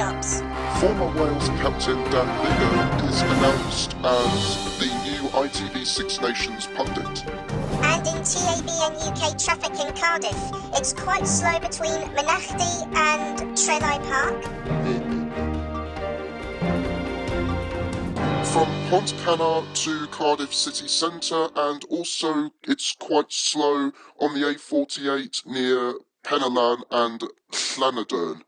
jobs. Former Wales captain Dan Biggar is announced as the new ITV Six Nations pundit. And in TAB and UK traffic in Cardiff, it's quite slow between Mynachdy and Trelai Park. From Pontcanna to Cardiff city centre, and also it's quite slow on the A48 near Penellan and Llanadern.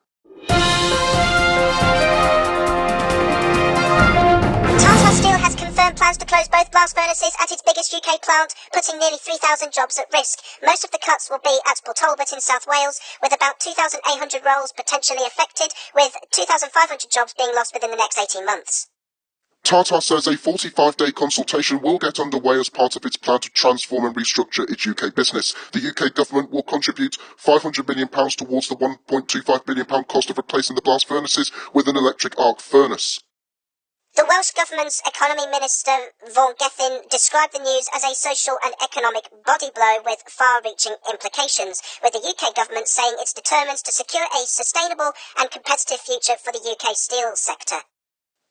Tata Steel has confirmed plans to close both blast furnaces at its biggest UK plant, putting nearly 3,000 jobs at risk. Most of the cuts will be at Port Talbot in South Wales, with about 2,800 roles potentially affected, with 2,500 jobs being lost within the next 18 months. Tata says a 45-day consultation will get underway as part of its plan to transform and restructure its UK business. The UK government will contribute £500 million towards the £1.25 billion cost of replacing the blast furnaces with an electric arc furnace. The Welsh Government's Economy Minister Vaughan Gethin described the news as a social and economic body blow with far-reaching implications, with the UK Government saying it's determined to secure a sustainable and competitive future for the UK steel sector.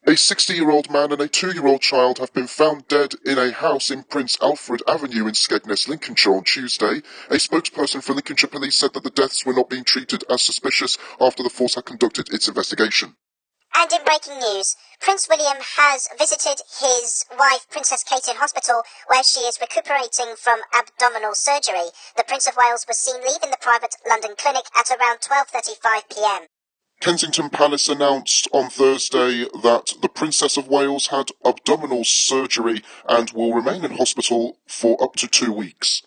A 60-year-old man and a 2-year-old child have been found dead in a house in Prince Alfred Avenue in Skegness, Lincolnshire on Tuesday. A spokesperson for Lincolnshire Police said that the deaths were not being treated as suspicious after the force had conducted its investigation. And in breaking news, Prince William has visited his wife, Princess Kate, in hospital, where she is recuperating from abdominal surgery. The Prince of Wales was seen leaving the private London clinic at around 12:35 p.m. Kensington Palace announced on Thursday that the Princess of Wales had abdominal surgery and will remain in hospital for up to 2 weeks.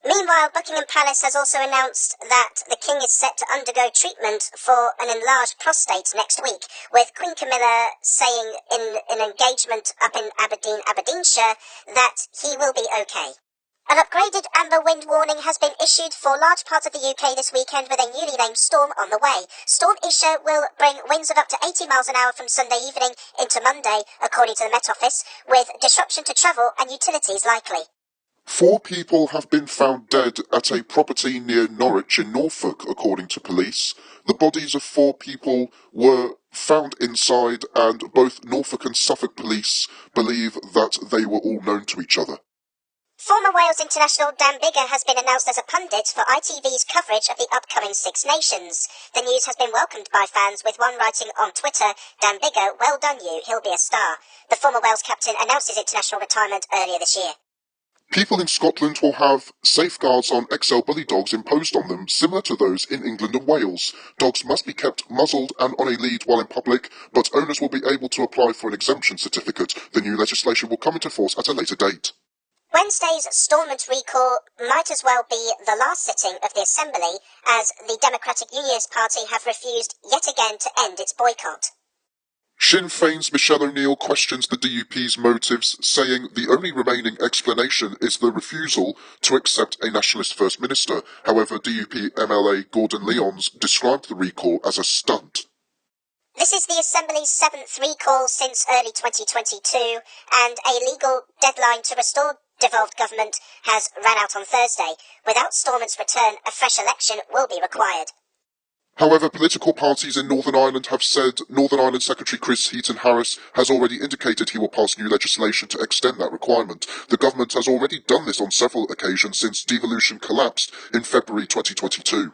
Meanwhile, Buckingham Palace has also announced that the King is set to undergo treatment for an enlarged prostate next week, with Queen Camilla saying in an engagement up in Aberdeenshire, that he will be okay. An upgraded amber wind warning has been issued for large parts of the UK this weekend, with a newly named storm on the way. Storm Isha will bring winds of up to 80 miles an hour from Sunday evening into Monday, according to the Met Office, with disruption to travel and utilities likely. 4 people have been found dead at a property near Norwich in Norfolk, according to police. The bodies of 4 people were found inside, and both Norfolk and Suffolk police believe that they were all known to each other. Former Wales international Dan Biggar has been announced as a pundit for ITV's coverage of the upcoming Six Nations. The news has been welcomed by fans, with one writing on Twitter, "Dan Biggar, well done you, he'll be a star." The former Wales captain announced his international retirement earlier this year. People in Scotland will have safeguards on XL bully dogs imposed on them, similar to those in England and Wales. Dogs must be kept muzzled and on a lead while in public, but owners will be able to apply for an exemption certificate. The new legislation will come into force at a later date. Wednesday's Stormont recall might as well be the last sitting of the Assembly, as the Democratic Unionist Party have refused yet again to end its boycott. Sinn Féin's Michelle O'Neill questions the DUP's motives, saying the only remaining explanation is the refusal to accept a nationalist First Minister. However, DUP MLA Gordon Lyons described the recall as a stunt. This is the Assembly's 7th recall since early 2022, and a legal deadline to restore devolved government has run out on Thursday. Without Stormont's return, a fresh election will be required. However, political parties in Northern Ireland have said Northern Ireland Secretary Chris Heaton-Harris has already indicated he will pass new legislation to extend that requirement. The government has already done this on several occasions since devolution collapsed in February 2022.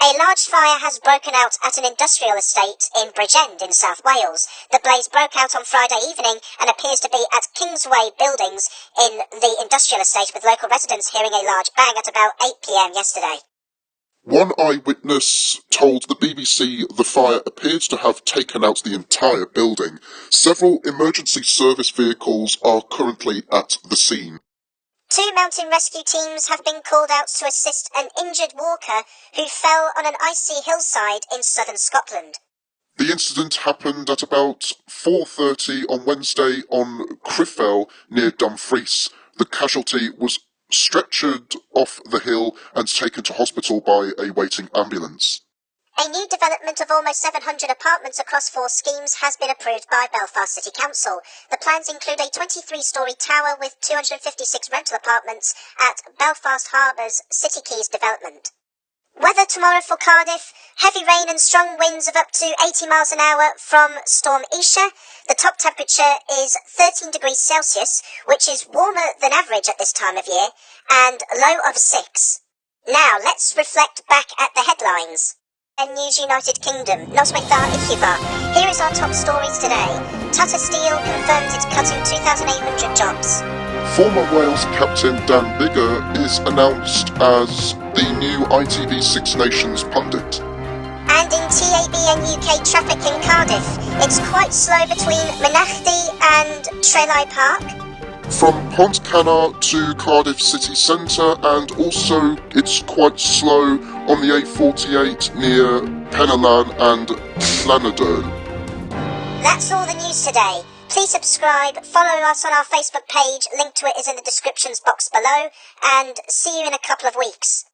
A large fire has broken out at an industrial estate in Bridgend in South Wales. The blaze broke out on Friday evening and appears to be at Kingsway Buildings in the industrial estate, with local residents hearing a large bang at about 8 p.m. yesterday. One eyewitness told the BBC the fire appears to have taken out the entire building. Several emergency service vehicles are currently at the scene. 2 mountain rescue teams have been called out to assist an injured walker who fell on an icy hillside in southern Scotland. The incident happened at about 4:30 on Wednesday on Criffel near Dumfries. The casualty was stretchered off the hill and taken to hospital by a waiting ambulance. A new development of almost 700 apartments across 4 schemes has been approved by Belfast City Council. The plans include a 23-storey tower with 256 rental apartments at Belfast Harbour's City Quays development. Weather tomorrow for Cardiff. Heavy rain and strong winds of up to 80 miles an hour from Storm Isha. The top temperature is 13 degrees Celsius, which is warmer than average at this time of year, and low of 6. Now, let's reflect back at the headlines. News United Kingdom, Nosmetha Ichiva. Here is our top stories today. Tata Steel confirms it's cutting 2,800 jobs. Former Wales captain Dan Biggar is announced as the new ITV Six Nations pundit. And in TAB and UK traffic in Cardiff, it's quite slow between Mynachdy and Trelai Park. From Pontcanna to Cardiff city centre, and also it's quite slow on the A48 near Penallan and Llanadern. That's all the news today. Please subscribe, follow us on our Facebook page, link to it is in the descriptions box below, and see you in a couple of weeks.